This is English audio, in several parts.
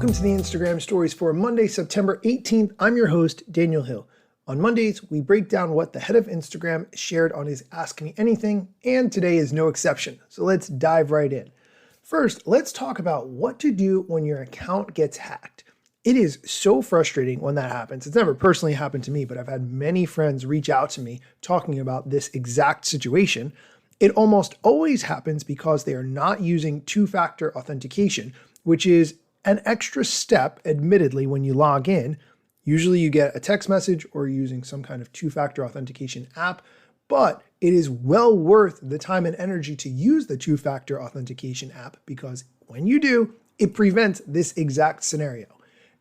Welcome to the Instagram stories for Monday, September 18th. I'm your host, Daniel Hill. On Mondays, we break down what the head of Instagram shared on his Ask Me Anything, and today is no exception. So let's dive right in. First, let's talk about what to do when your account gets hacked. It is so frustrating when that happens. It's never personally happened to me, but I've had many friends reach out to me talking about this exact situation. It almost always happens because they are not using two-factor authentication, which is an extra step, admittedly, when you log in. Usually you get a text message or using some kind of two-factor authentication app, but it is well worth the time and energy to use the two-factor authentication app because when you do, it prevents this exact scenario.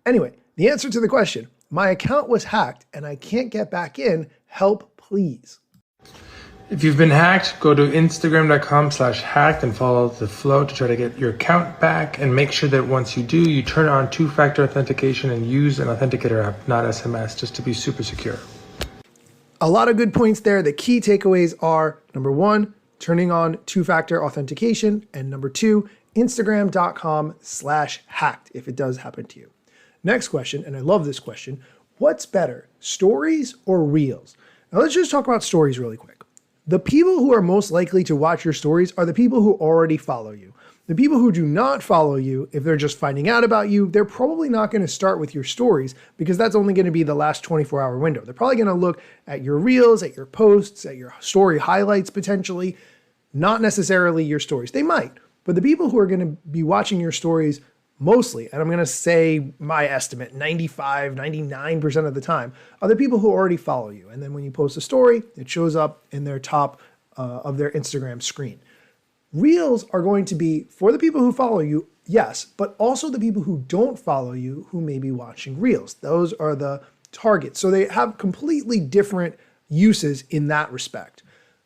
Anyway, the answer to the question, my account was hacked and I can't get back in, help please. If you've been hacked, go to instagram.com/hacked and follow the flow to try to get your account back, and make sure that once you do, you turn on two-factor authentication and use an authenticator app, not SMS, just to be super secure. A lot of good points there. The key takeaways are, number one, turning on two-factor authentication, and number two, instagram.com/hacked if it does happen to you. Next question, and I love this question, what's better, stories or reels? Now let's just talk about stories really quick. The people who are most likely to watch your stories are the people who already follow you. The people who do not follow you, if they're just finding out about you, they're probably not going to start with your stories because that's only going to be the last 24-hour window. They're probably going to look at your reels, at your posts, at your story highlights potentially, not necessarily your stories. They might, but the people who are going to be watching your stories mostly, and I'm going to say my estimate, 95, 99% of the time, are the people who already follow you. And then when you post a story, it shows up in their top of their Instagram screen. Reels are going to be for the people who follow you, yes, but also the people who don't follow you who may be watching Reels. Those are the targets. So they have completely different uses in that respect.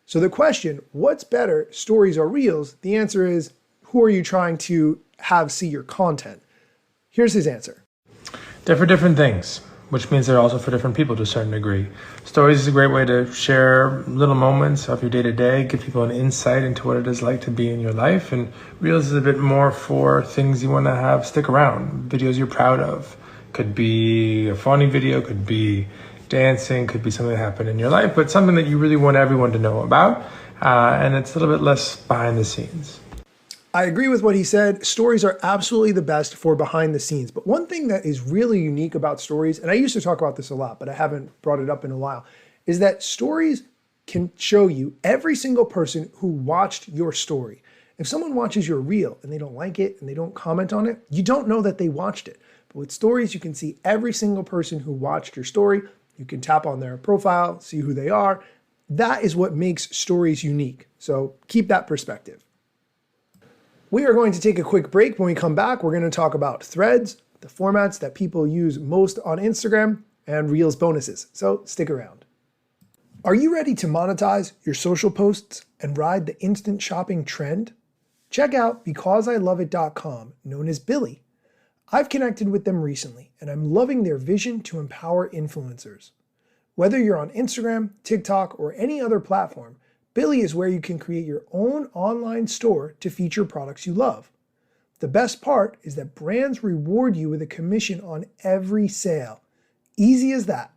So the question, what's better, stories or Reels? The answer is, who are you trying to have see your content? Here's his answer. They're for different things, which means they're also for different people to a certain degree. Stories is a great way to share little moments of your day-to-day, give people an insight into what it is like to be in your life. And Reels is a bit more for things you want to have stick around, videos you're proud of. Could be a funny video, could be dancing, could be something that happened in your life, but something that you really want everyone to know about. And it's a little bit less behind the scenes. I agree with what he said. Stories are absolutely the best for behind the scenes. But one thing that is really unique about stories, and I used to talk about this a lot, but I haven't brought it up in a while, is that stories can show you every single person who watched your story. If someone watches your reel and they don't like it and they don't comment on it, you don't know that they watched it. But with stories, you can see every single person who watched your story. You can tap on their profile, see who they are. That is what makes stories unique. So keep that perspective. We are going to take a quick break. When we come back, we're going to talk about threads, the formats that people use most on Instagram, and Reels bonuses. So stick around. Are you ready to monetize your social posts and ride the instant shopping trend? Check out BecauseILoveIt.com, known as Billy. I've connected with them recently, and I'm loving their vision to empower influencers. Whether you're on Instagram, TikTok, or any other platform, Billy is where you can create your own online store to feature products you love. The best part is that brands reward you with a commission on every sale. Easy as that.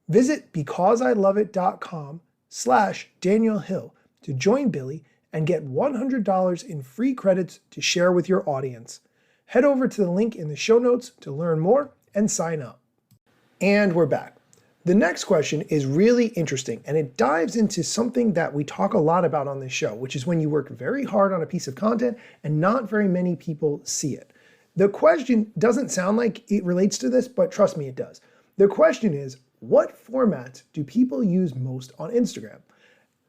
Visit BecauseILoveIt.com/Daniel Hill to join Billy and get $100 in free credits to share with your audience. Head over to the link in the show notes to learn more and sign up. And we're back. The next question is really interesting, and it dives into something that we talk a lot about on this show, which is when you work very hard on a piece of content and not very many people see it. The question doesn't sound like it relates to this, but trust me, it does. The question is, what formats do people use most on Instagram?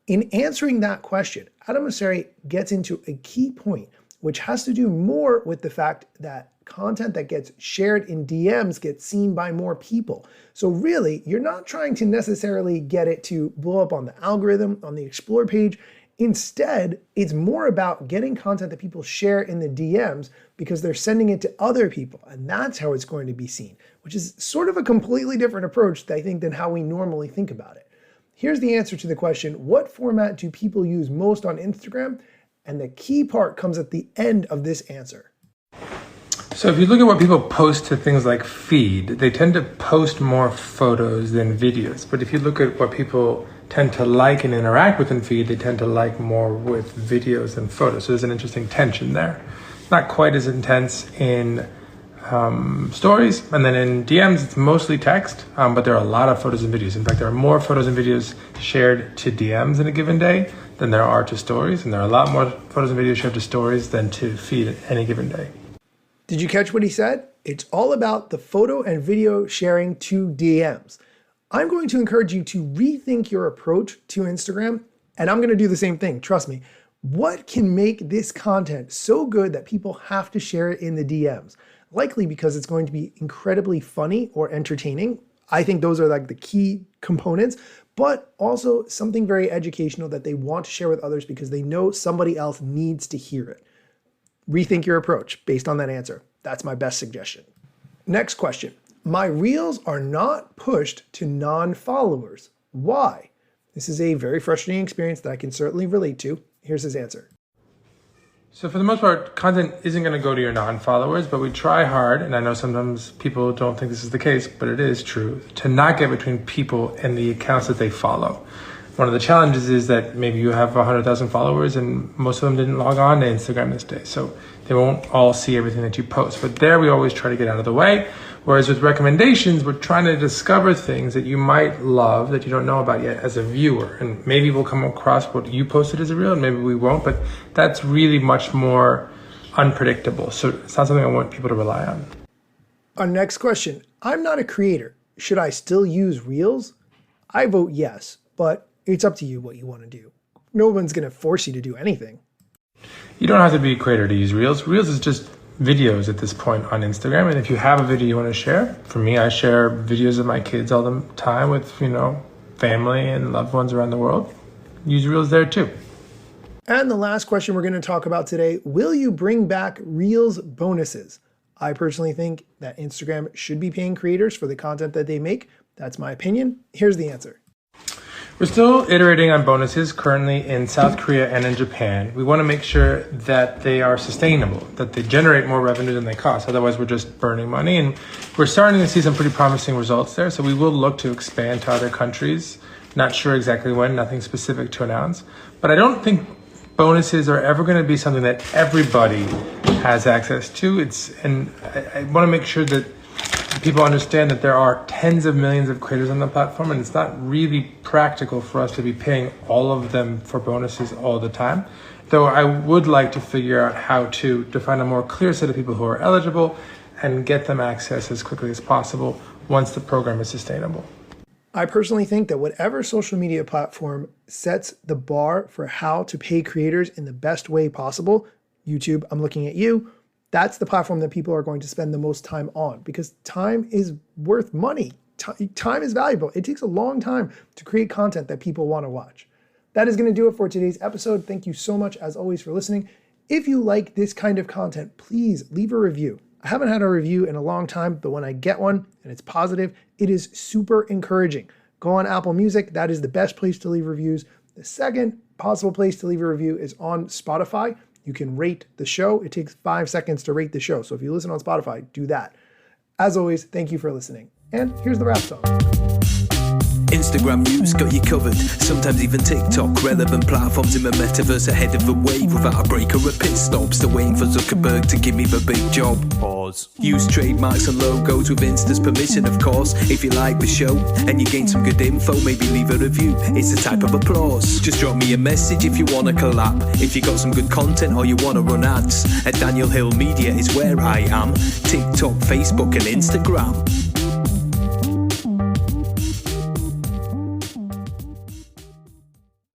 In answering that question, Adam Mosseri gets into a key point, which has to do more with the fact that content that gets shared in DMs gets seen by more people. So really, you're not trying to necessarily get it to blow up on the algorithm, on the Explore page. Instead, it's more about getting content that people share in the DMs because they're sending it to other people, and that's how it's going to be seen, which is sort of a completely different approach, I think, than how we normally think about it. Here's the answer to the question, what format do people use most on Instagram? And the key part comes at the end of this answer. So if you look at what people post to things like feed, they tend to post more photos than videos. But if you look at what people tend to like and interact with in feed, they tend to like more with videos than photos. So there's an interesting tension there. Not quite as intense in stories, and then in DMs it's mostly text, but there are a lot of photos and videos. In fact, there are more photos and videos shared to DMs in a given day than there are to stories, and there are a lot more photos and videos shared to stories than to feed any given day. Did you catch what he said? It's all about the photo and video sharing to DMs. I'm going to encourage you to rethink your approach to Instagram, and I'm going to do the same thing, trust me. What can make this content so good that people have to share it in the DMs? Likely because it's going to be incredibly funny or entertaining. I think those are like the key components, but also something very educational that they want to share with others because they know somebody else needs to hear it. Rethink your approach based on that answer. That's my best suggestion. Next question. My reels are not pushed to non-followers. Why? This is a very frustrating experience that I can certainly relate to. Here's his answer. So for the most part, content isn't going to go to your non-followers, but we try hard, and I know sometimes people don't think this is the case, but it is true, to not get between people and the accounts that they follow. One of the challenges is that maybe you have 100,000 followers and most of them didn't log on to Instagram this day, so they won't all see everything that you post. But there we always try to get out of the way. Whereas with recommendations, we're trying to discover things that you might love that you don't know about yet as a viewer. And maybe we'll come across what you posted as a reel and maybe we won't, but that's really much more unpredictable. So it's not something I want people to rely on. Our next question. I'm not a creator. Should I still use reels? I vote yes, but it's up to you what you want to do. No one's going to force you to do anything. You don't have to be a creator to use reels. Reels is just videos at this point on Instagram, and if you have a video you want to share, for me, I share videos of my kids all the time with, family and loved ones around the world. Use reels there too. And the last question we're going to talk about today, will you bring back reels bonuses? I personally think that Instagram should be paying creators for the content that they make. That's my opinion. Here's the answer. We're still iterating on bonuses currently in South Korea and in Japan. We want to make sure that they are sustainable, that they generate more revenue than they cost. Otherwise, we're just burning money. And we're starting to see some pretty promising results there. So we will look to expand to other countries. Not sure exactly when, nothing specific to announce. But I don't think bonuses are ever going to be something that everybody has access to. And I want to make sure that people understand that there are tens of millions of creators on the platform, and it's not really practical for us to be paying all of them for bonuses all the time. Though I would like to figure out how to define a more clear set of people who are eligible and get them access as quickly as possible once the program is sustainable. I personally think that whatever social media platform sets the bar for how to pay creators in the best way possible, YouTube, I'm looking at you, that's the platform that people are going to spend the most time on because time is worth money. Time is valuable. It takes a long time to create content that people want to watch. That is going to do it for today's episode. Thank you so much, as always, for listening. If you like this kind of content, please leave a review. I haven't had a review in a long time, but when I get one and it's positive, it is super encouraging. Go on Apple Music. That is the best place to leave reviews. The second possible place to leave a review is on Spotify. You can rate the show. It takes 5 seconds to rate the show. So if you listen on Spotify, do that. As always, thank you for listening. And here's the rap song. Instagram news got you covered, sometimes even TikTok. Relevant platforms in the metaverse ahead of the wave without a break or a pit stop. Still waiting for Zuckerberg to give me the big job. Pause. Use trademarks and logos with Insta's permission, of course. If you like the show and you gain some good info, maybe leave a review. It's a type of applause. Just drop me a message if you want to collab. If you got some good content or you want to run ads, at Daniel Hill Media is where I am. TikTok, Facebook and Instagram.